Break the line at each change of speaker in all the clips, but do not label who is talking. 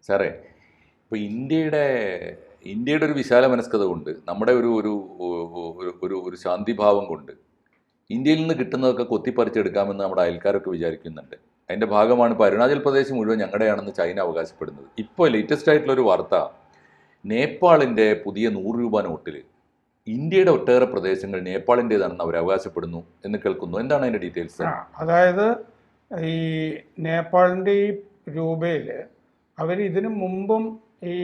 സാറേ, ഇപ്പോൾ ഇന്ത്യയുടെ ഒരു വിശാല മനസ്കത കൊണ്ട്, നമ്മുടെ ഒരു ഒരു ഒരു ഒരു ശാന്തിഭാവം കൊണ്ട് ഇന്ത്യയിൽ നിന്ന് കിട്ടുന്നതൊക്കെ കൊത്തിപ്പറിച്ചെടുക്കാമെന്ന് നമ്മുടെ അയൽക്കാരൊക്കെ വിചാരിക്കുന്നുണ്ട്. അതിൻ്റെ ഭാഗമാണ് ഇപ്പോൾ അരുണാചൽ പ്രദേശ് മുഴുവൻ ഞങ്ങളുടെയാണെന്ന് ചൈന അവകാശപ്പെടുന്നത്. ഇപ്പോൾ ലേറ്റസ്റ്റ് ആയിട്ടുള്ളൊരു വാർത്ത, നേപ്പാളിൻ്റെ പുതിയ 100 രൂപ നോട്ടിൽ ഇന്ത്യയുടെ ഒട്ടേറെ പ്രദേശങ്ങൾ നേപ്പാളിൻ്റേതാണെന്ന് അവർ അവകാശപ്പെടുന്നു എന്ന് കേൾക്കുന്നു. എന്താണ് അതിൻ്റെ ഡീറ്റെയിൽസ്?
അതായത് ഈ നേപ്പാളിൻ്റെ ഈ രൂപയിൽ അവർ ഇതിനു മുമ്പും ഈ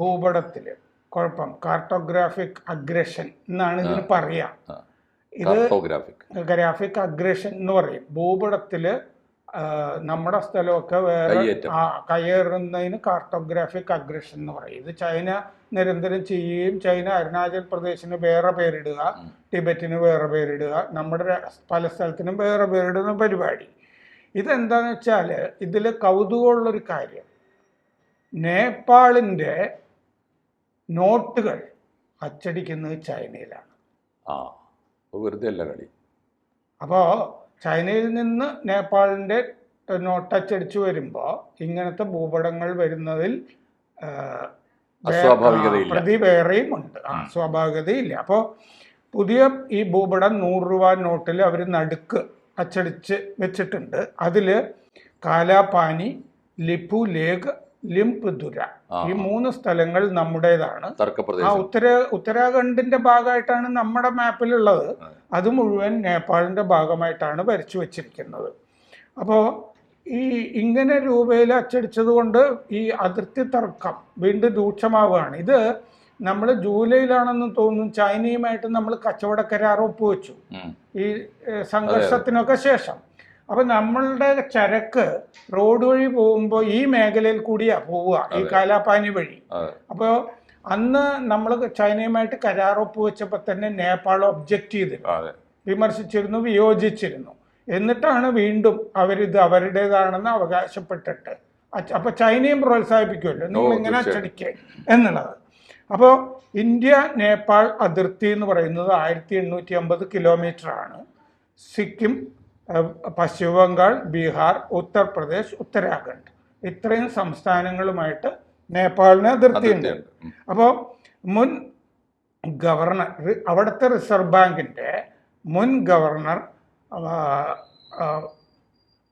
ഭൂപടത്തിൽ കുഴപ്പം കാർട്ടോഗ്രാഫിക് അഗ്രഷൻ എന്നാണ് ഇതിന് പറയുക. ഇത് ഗ്രാഫിക് അഗ്രഷൻ എന്ന് പറയും. ഭൂപടത്തിൽ നമ്മുടെ സ്ഥലമൊക്കെ വേറെ കയ്യേറുന്നതിന് കാർട്ടോഗ്രാഫിക് അഗ്രഷൻ എന്ന് പറയും. ഇത് ചൈന നിരന്തരം ചെയ്യുകയും ചൈന അരുണാചൽ പ്രദേശിന് വേറെ പേരിടുക, ടിബറ്റിന് വേറെ പേരിടുക, നമ്മുടെ പല സ്ഥലത്തിനും വേറെ പേരിടുന്ന പരിപാടി. ഇതെന്താണെന്ന് വെച്ചാൽ ഇതിൽ കൗതുകമുള്ളൊരു കാര്യം, നേപ്പാളിൻ്റെ നോട്ടുകൾ അച്ചടിക്കുന്നത് ചൈനയിലാണ്.
വെറുതെ അല്ല കളി.
അപ്പോൾ ചൈനയിൽ നിന്ന് നേപ്പാളിൻ്റെ നോട്ട് അച്ചടിച്ചു വരുമ്പോൾ ഇങ്ങനത്തെ ഭൂപടങ്ങൾ വരുന്നതിൽ പ്രതി വേറെയും ഉണ്ട്, സ്വാഭാവികതയില്ല. അപ്പോൾ പുതിയ ഈ ഭൂപടം 100 രൂപ നോട്ടിൽ അവർ നടുക്ക് അച്ചടിച്ച് വെച്ചിട്ടുണ്ട്. അതിൽ കാലാപാനി, ലിപു ലേഖ്, ലിംപ്ദുര ഈ 3 സ്ഥലങ്ങൾ നമ്മുടേതാണ്. ഉത്തരാഖണ്ഡിന്റെ ഭാഗമായിട്ടാണ് നമ്മുടെ മാപ്പിലുള്ളത്. അത് മുഴുവൻ നേപ്പാളിന്റെ ഭാഗമായിട്ടാണ് വരച്ചു വെച്ചിരിക്കുന്നത്. അപ്പോൾ ഇങ്ങനെ രൂപയിൽ അച്ചടിച്ചത് കൊണ്ട് ഈ അതിർത്തി തർക്കം വീണ്ടും രൂക്ഷമാവുകയാണ്. ഇത് നമ്മൾ ജൂലൈയിലാണെന്ന് തോന്നുന്നു ചൈനയുമായിട്ട് നമ്മൾ കച്ചവട കരാർ ഒപ്പുവെച്ചു ഈ സംഘർഷത്തിനൊക്കെ ശേഷം. അപ്പം നമ്മളുടെ ചരക്ക് റോഡ് വഴി പോകുമ്പോൾ ഈ മേഖലയിൽ കൂടിയാ പോവുക, ഈ കാലാപാനി വഴി. അപ്പോൾ അന്ന് നമ്മൾ ചൈനയുമായിട്ട് കരാർ ഒപ്പുവെച്ചപ്പോൾ തന്നെ നേപ്പാൾ ഒബ്ജക്റ്റ് ചെയ്തിരുന്നു, വിമർശിച്ചിരുന്നു, വിയോജിച്ചിരുന്നു. എന്നിട്ടാണ് വീണ്ടും അവരിത് അവരുടേതാണെന്ന് അവകാശപ്പെട്ടിട്ട് അപ്പൊ ചൈനയും പ്രോത്സാഹിപ്പിക്കുമല്ലോ നിങ്ങൾ ഇങ്ങനെ അച്ചടിക്കുക എന്നുള്ളത്. അപ്പോൾ ഇന്ത്യ നേപ്പാൾ അതിർത്തി എന്ന് പറയുന്നത് 1850 കിലോമീറ്ററാണ്. സിക്കിം, പശ്ചിമ ബംഗാൾ, ബീഹാർ, ഉത്തർപ്രദേശ്, ഉത്തരാഖണ്ഡ് ഇത്രയും സംസ്ഥാനങ്ങളുമായിട്ട് നേപ്പാളിന് അതിർത്തിയുണ്ട്. അപ്പോൾ മുൻ ഗവർണർ, അവിടുത്തെ റിസർവ് ബാങ്കിൻ്റെ മുൻ ഗവർണർ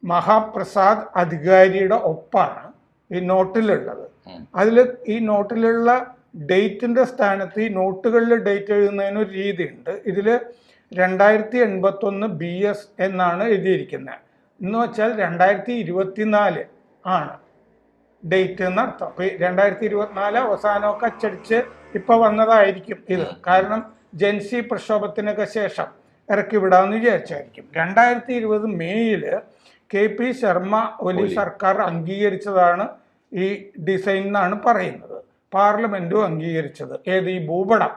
മഹാപ്രസാദ് അധികാരിയുടെ ഒപ്പാണ് ഈ നോട്ടിലുള്ളത്. അതിൽ ഈ നോട്ടിലുള്ള ഡേറ്റിൻ്റെ സ്ഥാനത്ത് ഈ നോട്ടുകളിൽ ഡേറ്റ് എഴുതുന്നതിനൊരു രീതിയുണ്ട്. ഇതിൽ 2081 BS എന്നാണ് എഴുതിയിരിക്കുന്നത്. എന്ന് വെച്ചാൽ 2024 ആണ് ഡേറ്റ് എന്നർത്ഥം. അപ്പോൾ 2024 അവസാനമൊക്കെ അച്ചടിച്ച് ഇപ്പോൾ വന്നതായിരിക്കും ഇത്. കാരണം ജൻസി പ്രക്ഷോഭത്തിനൊക്കെ ശേഷം ഇറക്കി വിടാമെന്ന് വിചാരിച്ചായിരിക്കും. 2020 മെയ്യിൽ KP ശർമ്മ ഒലി സർക്കാർ അംഗീകരിച്ചതാണ് ഈ ഡിസൈൻ എന്നാണ് പറയുന്നത്. പാർലമെൻറ്റും അംഗീകരിച്ചത്. ഈ ഭൂപടം,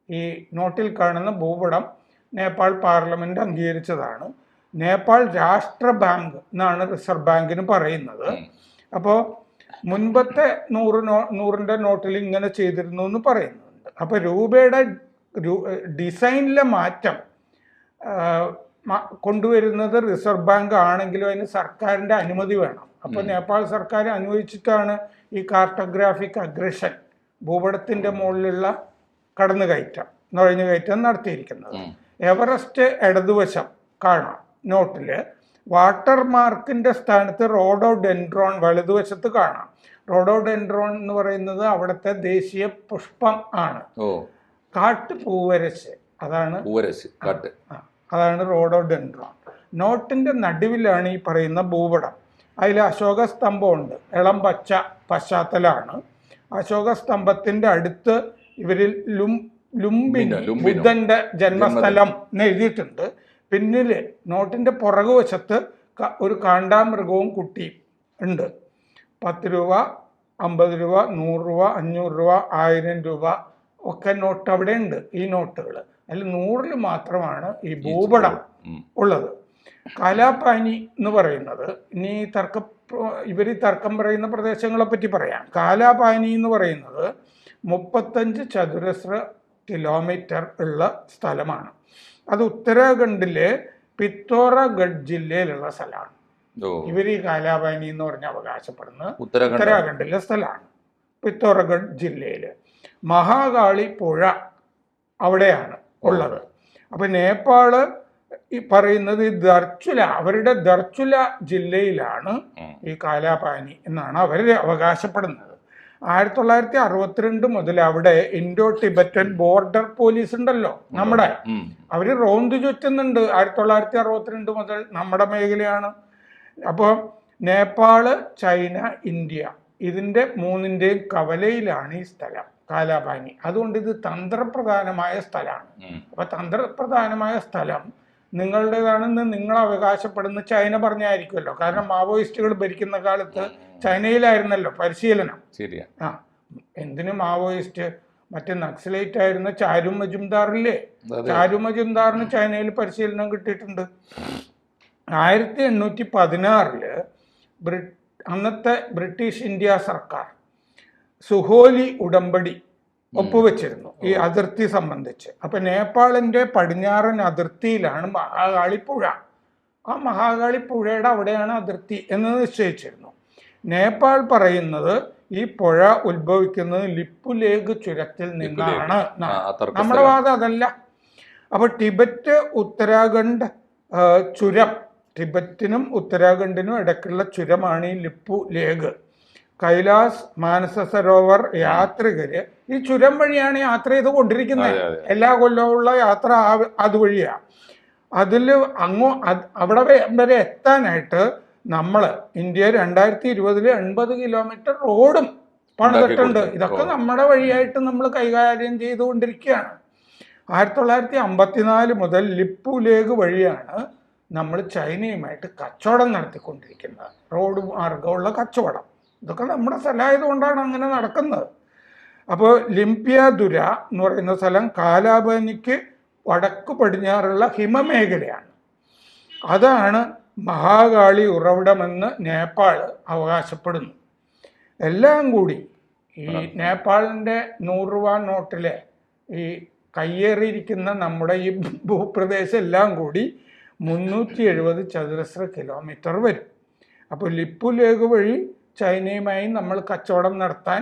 ഈ നോട്ടിൽ കാണുന്ന ഭൂപടം നേപ്പാൾ പാർലമെൻറ്റ് അംഗീകരിച്ചതാണ്. നേപ്പാൾ രാഷ്ട്ര ബാങ്ക് എന്നാണ് റിസർവ് ബാങ്കിന് പറയുന്നത്. അപ്പോൾ മുൻപത്തെ 100ന്റെ നോട്ടിൽ ഇങ്ങനെ ചെയ്തിരുന്നു എന്ന് പറയുന്നുണ്ട്. അപ്പോൾ രൂപയുടെ ഡിസൈനിലെ മാറ്റം കൊണ്ടുവരുന്നത് റിസർവ് ബാങ്ക് ആണെങ്കിലും അതിന് സർക്കാരിൻ്റെ അനുമതി വേണം. അപ്പോൾ നേപ്പാൾ സർക്കാർ അനുവദിച്ചിട്ടാണ് ഈ കാർട്ടോഗ്രാഫിക് അഗ്രഷൻ, ഭൂപടത്തിൻ്റെ മുകളിലുള്ള നുഴഞ്ഞുകയറ്റം നടത്തിയിരിക്കുന്നത്. എവറസ്റ്റ് ഇടതുവശം കാണാം നോട്ടിൽ. വാട്ടർമാർക്കിൻ്റെ സ്ഥാനത്ത് റോഡോഡെൻഡ്രോൺ വലതുവശത്ത് കാണാം. റോഡോഡെൻഡ്രോൺ എന്ന് പറയുന്നത് അവിടുത്തെ ദേശീയ പുഷ്പം ആണ്. കാട്ടുപൂവരശ്, അതാണ് റോഡോഡെൻഡ്രോൺ. നോട്ടിൻ്റെ നടുവിലാണ് ഈ പറയുന്ന ഭൂപടം. അതിൽ അശോക സ്തംഭമുണ്ട്, ഇളം പച്ച പശ്ചാത്തലമാണ്. അശോക സ്തംഭത്തിൻ്റെ അടുത്ത് ഇവരിൽ ലുംബിനി, ബുദ്ധന്റെ ജന്മസ്ഥലം എന്ന് എഴുതിയിട്ടുണ്ട്. പിന്നിൽ നോട്ടിൻ്റെ പുറകുവശത്ത് ഒരു കാണ്ടാമൃഗവും കുട്ടിയും ഉണ്ട്. 10 രൂപ, 50 രൂപ, 100 രൂപ, 500 രൂപ, 1000 രൂപ ഒക്കെ നോട്ട് അവിടെ ഉണ്ട്. ഈ നോട്ടുകൾ അതിൽ 100ൽ മാത്രമാണ് ഈ ഭൂപടം ഉള്ളത്. കാലാപാനി എന്ന് പറയുന്നത്, ഇനി ഇവർ തർക്കം പറയുന്ന പ്രദേശങ്ങളെ പറ്റി പറയാം. കാലാപാനി എന്ന് പറയുന്നത് 35 ചതുരശ്ര കിലോമീറ്റർ ഉള്ള സ്ഥലമാണ്. അത് ഉത്തരാഖണ്ഡിലെ പിത്തോറഗഡ് ജില്ലയിലുള്ള സ്ഥലമാണ്.
ഓ
ഇവർ ഈ കാലാപാനി എന്ന് പറഞ്ഞ് അവകാശപ്പെടുന്നത്
ഉത്തരാഖണ്ഡ്
ഉത്തരാഖണ്ഡിലെ സ്ഥലമാണ്. പിത്തോറഗഡ് ജില്ലയിൽ മഹാകാളി പുഴ അവിടെയാണ് ഉള്ളത്. അപ്പം നേപ്പാള് ഈ പറയുന്നത് ഈ ദർച്ചുല, അവരുടെ ദർച്ചുല ജില്ലയിലാണ് ഈ കാലാപാനി എന്നാണ് അവർ അവകാശപ്പെടുന്നത്. 1962 മുതൽ അവിടെ ഇൻഡോ ടിബറ്റൻ ബോർഡർ പോലീസ് ഉണ്ടല്ലോ നമ്മുടെ, അവര് റോന്ത് ചുറ്റുന്നുണ്ട്. 1962 മുതൽ നമ്മുടെ മേഖലയാണ്. അപ്പോൾ നേപ്പാള്, ചൈന, ഇന്ത്യ, ഇതിൻ്റെ മൂന്നിൻ്റെയും കവലയിലാണ് ഈ സ്ഥലം കാലാപാനി. അതുകൊണ്ട് ഇത് തന്ത്രപ്രധാനമായ സ്ഥലമാണ്. അപ്പൊ തന്ത്രപ്രധാനമായ സ്ഥലം നിങ്ങളുടേതാണെന്ന് നിങ്ങൾ അവകാശപ്പെടുന്ന ചൈന പറഞ്ഞായിരിക്കുമല്ലോ. കാരണം മാവോയിസ്റ്റുകൾ ഭരിക്കുന്ന കാലത്ത് ചൈനയിലായിരുന്നല്ലോ പരിശീലനം.
ശരിയാ.
ആ എന്തിനു മാവോയിസ്റ്റ്, മറ്റേ നക്സലൈറ്റ് ആയിരുന്ന ചാരു മജുംദാറില്ലേ, ചാരു മജുംദാറിന് ചൈനയിൽ പരിശീലനം കിട്ടിയിട്ടുണ്ട്. 1816 അന്നത്തെ ബ്രിട്ടീഷ് ഇന്ത്യ സർക്കാർ സുഹോലി ഉടമ്പടി ഒപ്പുവെച്ചിരുന്നു ഈ അതിർത്തി സംബന്ധിച്ച്. അപ്പൊ നേപ്പാളിന്റെ പടിഞ്ഞാറൻ അതിർത്തിയിലാണ് മഹാകാളിപ്പുഴ. ആ മഹാകാളിപ്പുഴയുടെ അവിടെയാണ് അതിർത്തി എന്ന് നിശ്ചയിച്ചിരുന്നു. നേപ്പാൾ പറയുന്നത് ഈ പുഴ ഉത്ഭവിക്കുന്നത് ലിപ്പുലേഖ് ചുരത്തിൽ നിന്നാണ്. നമ്മുടെ വാദം അതല്ല. അപ്പൊ ടിബറ്റ് ഉത്തരാഖണ്ഡ് ചുരം, ടിബറ്റിനും ഉത്തരാഖണ്ഡിനും ഇടയ്ക്കുള്ള ചുരമാണ് ഈ ലിപ്പുലേഖ്. കൈലാസ്, മാനസ സരോവർ യാത്രികര് ഈ ചുരം വഴിയാണ് യാത്ര ചെയ്ത് കൊണ്ടിരിക്കുന്നത്. എല്ലാ കൊല്ലമുള്ള യാത്ര അതുവഴിയാണ്. അതിൽ അവിടെ വരെ എത്താനായിട്ട് നമ്മൾ ഇന്ത്യ 2020 80 കിലോമീറ്റർ റോഡും പണിതിട്ടുണ്ട്. ഇതൊക്കെ നമ്മുടെ വഴിയായിട്ട് നമ്മൾ കൈകാര്യം ചെയ്തുകൊണ്ടിരിക്കുകയാണ്. 1954 മുതൽ ലിപ്പുലേഖ് വഴിയാണ് നമ്മൾ ചൈനയുമായിട്ട് കച്ചവടം നടത്തിക്കൊണ്ടിരിക്കുന്നത്. റോഡ് മാർഗമുള്ള കച്ചവടം. ഇതൊക്കെ നമ്മുടെ സ്ഥലമായതുകൊണ്ടാണ് അങ്ങനെ നടക്കുന്നത്. അപ്പോൾ ലിംപ്യാദുര എന്ന് പറയുന്ന സ്ഥലം കാലാപാനിക്ക് വടക്ക് പടിഞ്ഞാറുള്ള ഹിമമേഖലയാണ്. അതാണ് മഹാകാളി ഉറവിടമെന്ന് നേപ്പാൾ അവകാശപ്പെടുന്നു. എല്ലാം കൂടി ഈ നേപ്പാളിൻ്റെ 100 രൂപ നോട്ടിലെ ഈ കയ്യേറിയിരിക്കുന്ന നമ്മുടെ ഈ ഭൂപ്രദേശം എല്ലാം കൂടി 370 ചതുരശ്ര കിലോമീറ്റർ വരും. അപ്പോൾ ലിപ്പുലേഖ് വഴി ചൈനയുമായി നമ്മൾ കച്ചവടം നടത്താൻ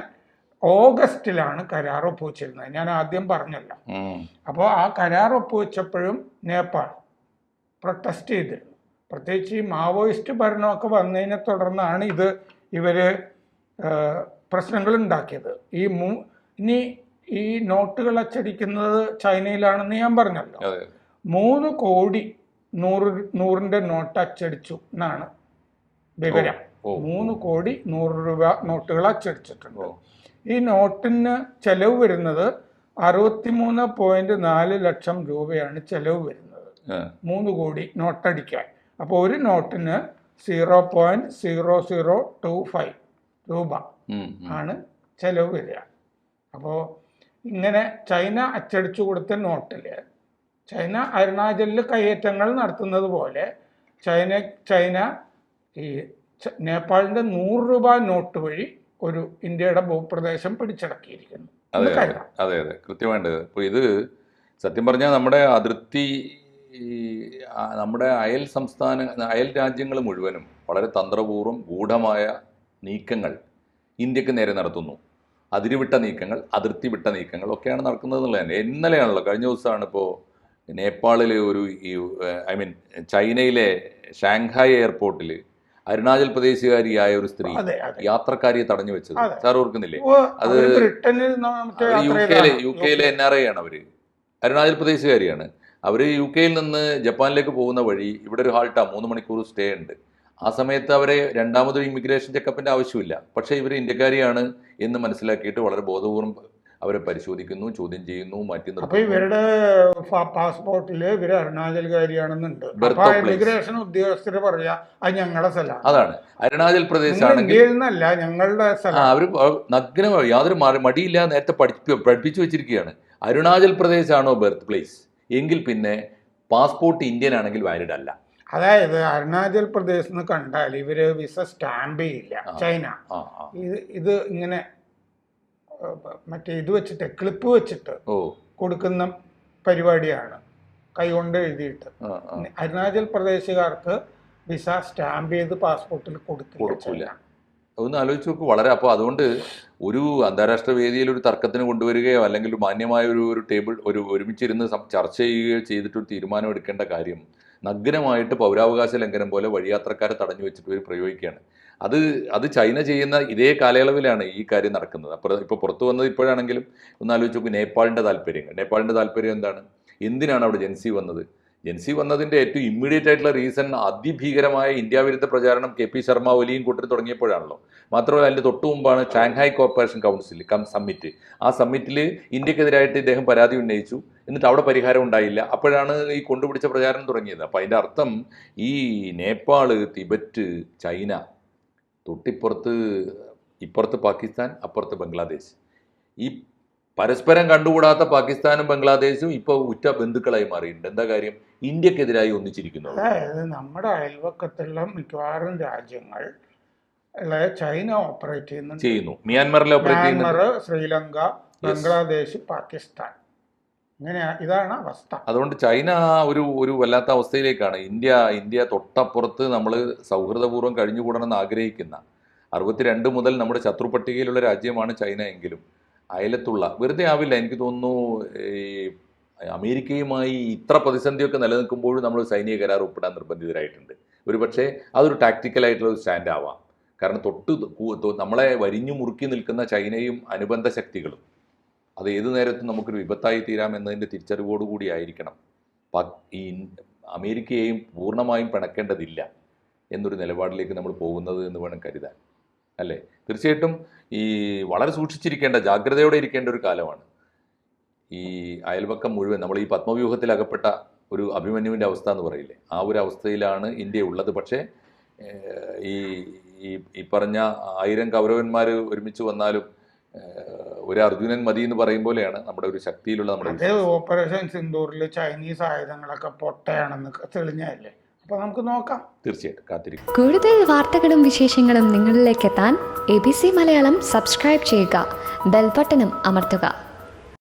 ഓഗസ്റ്റിലാണ് കരാർ ഒപ്പുവെച്ചിരുന്നത്. ഞാൻ ആദ്യം പറഞ്ഞല്ലോ. അപ്പോൾ ആ കരാർ ഒപ്പുവെച്ചപ്പോഴും നേപ്പാൾ പ്രൊട്ടസ്റ്റ് ചെയ്തിരുന്നു. പ്രത്യേകിച്ച് ഈ മാവോയിസ്റ്റ് ഭരണമൊക്കെ വന്നതിനെ തുടർന്നാണ് ഇവര് പ്രശ്നങ്ങൾ ഉണ്ടാക്കിയത്. ഇനി ഈ നോട്ടുകൾ അച്ചടിക്കുന്നത് ചൈനയിലാണെന്ന് ഞാൻ പറഞ്ഞല്ലോ. 3 കോടി 100 നോട്ട് അച്ചടിച്ചു എന്നാണ് വിവരം. 3 കോടി 100 രൂപ നോട്ടുകൾ അച്ചടിച്ചിട്ടുണ്ട്. ഈ നോട്ടിന് ചെലവ് വരുന്നത് 63.4 ലക്ഷം രൂപയാണ് ചെലവ് വരുന്നത് 3 കോടി നോട്ടടിക്കാൻ. അപ്പോൾ ഒരു നോട്ടിന് 0.0025 രൂപ ആണ് ചെലവ് വരിക. അപ്പോൾ ഇങ്ങനെ ചൈന അച്ചടിച്ചു കൊടുത്ത നോട്ടിൽ ചൈന അരുണാചലിൽ കയ്യേറ്റങ്ങൾ നടത്തുന്നത് പോലെ ചൈന ഈ നേപ്പാളിന്റെ 100 രൂപ നോട്ട് വഴി ഒരു ഇന്ത്യയുടെ ഭൂപ്രദേശം പിടിച്ചടക്കിയിരിക്കുന്നു.
അതെ അതെ കൃത്യമായിട്ട്. ഇപ്പോൾ ഇത് സത്യം പറഞ്ഞാൽ നമ്മുടെ അതിർത്തി, നമ്മുടെ അയൽ രാജ്യങ്ങൾ മുഴുവനും വളരെ തന്ത്രപൂർവ്വം ഗൂഢമായ നീക്കങ്ങൾ ഇന്ത്യക്ക് നേരെ നടത്തുന്നു. അതിരുവിട്ട നീക്കങ്ങൾ, അതിർത്തി വിട്ട നീക്കങ്ങൾ ഒക്കെയാണ് നടക്കുന്നത് എന്നുള്ളത് തന്നെ. ഇന്നലെയാണല്ലോ, കഴിഞ്ഞ ദിവസമാണ് ഇപ്പോൾ നേപ്പാളിലെ ചൈനയിലെ ഷാങ്ഹായ് എയർപോർട്ടിൽ അരുണാചൽ പ്രദേശുകാരിയായ ഒരു സ്ത്രീ യാത്രക്കാരിയെ തടഞ്ഞു വെച്ചത്. സാർ ഓർക്കുന്നില്ലേ? അത് യു കെയിലെ NRI ആണ്. അവര് അരുണാചൽ പ്രദേശുകാരിയാണ്. അവര് UK നിന്ന് ജപ്പാനിലേക്ക് പോകുന്ന വഴി ഇവിടെ ഒരു ഹാൾട്ടാ, 3 മണിക്കൂർ സ്റ്റേ ഉണ്ട്. ആ സമയത്ത് അവരെ രണ്ടാമതൊരു ഇമിഗ്രേഷൻ ചെക്കപ്പിന്റെ ആവശ്യമില്ല. പക്ഷേ ഇവർ ഇന്ത്യക്കാരിയാണ് എന്ന് മനസ്സിലാക്കിയിട്ട് വളരെ ബോധപൂർവ്വം അവരെ പരിശോധിക്കുന്നു, ചോദ്യം ചെയ്യുന്നു, മാറ്റി നിർത്തുന്നു.
ഇവരുടെ പാസ്പോർട്ടില് ഇവര് അരുണാചൽകാരിയാണെന്നുണ്ട്. ഇമിഗ്രേഷൻ ഉദ്യോഗസ്ഥര് പറയാ അത് ഞങ്ങളുടെ സ്ഥലമാണ്.
അതാണ് അരുണാചൽ പ്രദേശ് ആണെങ്കിൽ
ഞങ്ങളുടെ
അവര് നഗ്നമായി യാതൊരു മടിയില്ല നേരത്തെ പഠിപ്പിച്ചു വെച്ചിരിക്കുകയാണ്. അരുണാചൽ പ്രദേശ് ആണോ ബർത്ത് പ്ലേസ് എങ്കിൽ പിന്നെ പാസ്പോർട്ട് ഇന്ത്യൻ ആണെങ്കിൽ വാലിഡ് അല്ല.
അതായത് അരുണാചൽ പ്രദേശ് എന്ന് കണ്ടാൽ ഇവര് വിസ സ്റ്റാമ്പ് ചെയ്യില്ല ചൈന. ഇത് ഇങ്ങനെ മറ്റേ ഇത് വെച്ചിട്ട് ക്ലിപ്പ് വെച്ചിട്ട് കൊടുക്കുന്ന പരിപാടിയാണ്, കൈകൊണ്ട് എഴുതിയിട്ട്. അരുണാചൽ പ്രദേശുകാർക്ക് വിസ സ്റ്റാമ്പ് ചെയ്ത് പാസ്പോർട്ടിൽ
കൊടുക്കില്ല. ഒന്ന് ആലോചിച്ച് നോക്ക്. വളരെ അപ്പോൾ അതുകൊണ്ട് ഒരു അന്താരാഷ്ട്ര വേദിയിൽ ഒരു തർക്കത്തിന് കൊണ്ടുവരികയോ അല്ലെങ്കിൽ ഒരു മാന്യമായ ഒരു ടേബിൾ ഒരുമിച്ചിരുന്ന് ചർച്ച ചെയ്യുകയോ ചെയ്തിട്ടൊരു തീരുമാനം എടുക്കേണ്ട കാര്യം നഗ്നമായിട്ട് പൗരാവകാശ ലംഘനം പോലെ വഴിയാത്രക്കാരെ തടഞ്ഞു വെച്ചിട്ട് ഇവർ പ്രയോഗിക്കുകയാണ്. അത് ചൈന ചെയ്യുന്ന ഇതേ കാലയളവിലാണ് ഈ കാര്യം നടക്കുന്നത്. ഇപ്പോൾ പുറത്തു വന്നത് ഇപ്പോഴാണെങ്കിലും ഒന്ന് ആലോചിച്ച് നോക്കും. നേപ്പാളിൻ്റെ താല്പര്യം എന്താണ്? എന്തിനാണ് അവിടെ ജെൻസി വന്നത്? ജെൻസി വന്നതിൻ്റെ ഏറ്റവും ഇമ്മീഡിയറ്റ് ആയിട്ടുള്ള റീസൺ അതിഭീകരമായ ഇന്ത്യ വിരുദ്ധ പ്രചാരണം KP ശർമ്മ ഒലിയും കൂട്ടർ തുടങ്ങിയപ്പോഴാണല്ലോ. മാത്രമല്ല അതിൻ്റെ തൊട്ടു മുമ്പാണ് ഷാങ്ഹായ് കോർപ്പറേഷൻ കൗൺസിൽ സമ്മിറ്റ്. ആ സമ്മിറ്റിൽ ഇന്ത്യക്കെതിരായിട്ട് ഇദ്ദേഹം പരാതി ഉന്നയിച്ചു. എന്നിട്ട് അവിടെ പരിഹാരം ഉണ്ടായില്ല. അപ്പോഴാണ് ഈ കൊണ്ടുപിടിച്ച പ്രചാരണം തുടങ്ങിയത്. അപ്പോൾ അതിൻ്റെ അർത്ഥം ഈ നേപ്പാള്, തിബറ്റ്, ചൈന, ഇപ്പുറത്ത് പാകിസ്ഥാൻ, അപ്പുറത്ത് ബംഗ്ലാദേശ്, ഈ പരസ്പരം കണ്ടുകൂടാത്ത പാകിസ്ഥാനും ബംഗ്ലാദേശും ഇപ്പോൾ ഉറ്റ ബന്ധുക്കളായി മാറിയിട്ടുണ്ട്. എന്താ കാര്യം? ഇന്ത്യക്കെതിരായി ഒന്നിച്ചിരിക്കുന്നു.
അതായത് നമ്മുടെ അയൽവക്കത്തുള്ള മിക്കവാറും രാജ്യങ്ങൾ ചൈന ഓപ്പറേറ്റ് ചെയ്യുന്നു.
മ്യാൻമറിൽ ഓപ്പറേറ്റ് ചെയ്യുന്നു.
ശ്രീലങ്ക, ബംഗ്ലാദേശ്, പാകിസ്ഥാൻ, ഇതാണ് അവസ്ഥ. അതുകൊണ്ട്
ചൈന ഒരു വല്ലാത്ത അവസ്ഥയിലേക്കാണ്. ഇന്ത്യ തൊട്ടപ്പുറത്ത് നമ്മൾ സൗഹൃദപൂർവ്വം കഴിഞ്ഞുകൂടണമെന്ന് ആഗ്രഹിക്കുന്ന 62 മുതൽ നമ്മുടെ ശത്രു പട്ടികയിലുള്ള രാജ്യമാണ് ചൈന. എങ്കിലും അയലത്തുള്ള വെറുതെ ആവില്ല. എനിക്ക് തോന്നുന്നു ഈ അമേരിക്കയുമായി ഇത്ര പ്രതിസന്ധിയൊക്കെ നിലനിൽക്കുമ്പോഴും നമ്മൾ സൈനിക കരാർ ഒപ്പിടാൻ നിർബന്ധിതരായിട്ടുണ്ട്. ഒരു പക്ഷേ അതൊരു ടാക്ടിക്കലായിട്ടുള്ള സ്റ്റാൻഡ് ആവാം. കാരണം നമ്മളെ വരിഞ്ഞു മുറുക്കി നിൽക്കുന്ന ചൈനയും അനുബന്ധ ശക്തികളും അത് ഏതു നേരത്തും നമുക്കൊരു വിപത്തായി തീരാമെന്നതിൻ്റെ തിരിച്ചറിവോടുകൂടി ആയിരിക്കണം ഈ അമേരിക്കയെയും പൂർണ്ണമായും പിണക്കേണ്ടതില്ല എന്നൊരു നിലപാടിലേക്ക് നമ്മൾ പോകുന്നത് എന്ന് വേണം കരുതാൻ, അല്ലേ? തീർച്ചയായിട്ടും ഈ വളരെ സൂക്ഷിച്ചിരിക്കേണ്ട, ജാഗ്രതയോടെ ഇരിക്കേണ്ട ഒരു കാലമാണ്. ഈ അയൽപക്കം മുഴുവൻ നമ്മൾ ഈ പത്മവ്യൂഹത്തിൽ അകപ്പെട്ട ഒരു അഭിമന്യുവിൻ്റെ അവസ്ഥ എന്ന് പറയില്ലേ, ആ ഒരു അവസ്ഥയിലാണ് ഇന്ത്യ ഉള്ളത്. പക്ഷേ ഈ പറഞ്ഞ 1000 കൗരവന്മാർ ഒരുമിച്ച് വന്നാലും ഒരു അർജുനൻ മതി എന്ന് പറയും പോലെയാണ് നമ്മുടെ ഒരു ശക്തിയിലുള്ള നമ്മുടെ
ഓപ്പറേഷൻ സിന്ദൂറിൽ ചൈനീസ് ആയുധങ്ങളൊക്കെ പൊട്ടയാണെന്ന് തെളിഞ്ഞല്ലേ. അപ്പൊ നമുക്ക് നോക്കാം.
തീർച്ചയായിട്ടും കാത്തിരിക്കും.
കൂടുതൽ വാർത്തകളും വിശേഷങ്ങളും നിങ്ങളിലേക്ക് എത്താൻ ABC മലയാളം സബ്സ്ക്രൈബ് ചെയ്യുക, ബെൽബട്ടനും അമർത്തുക.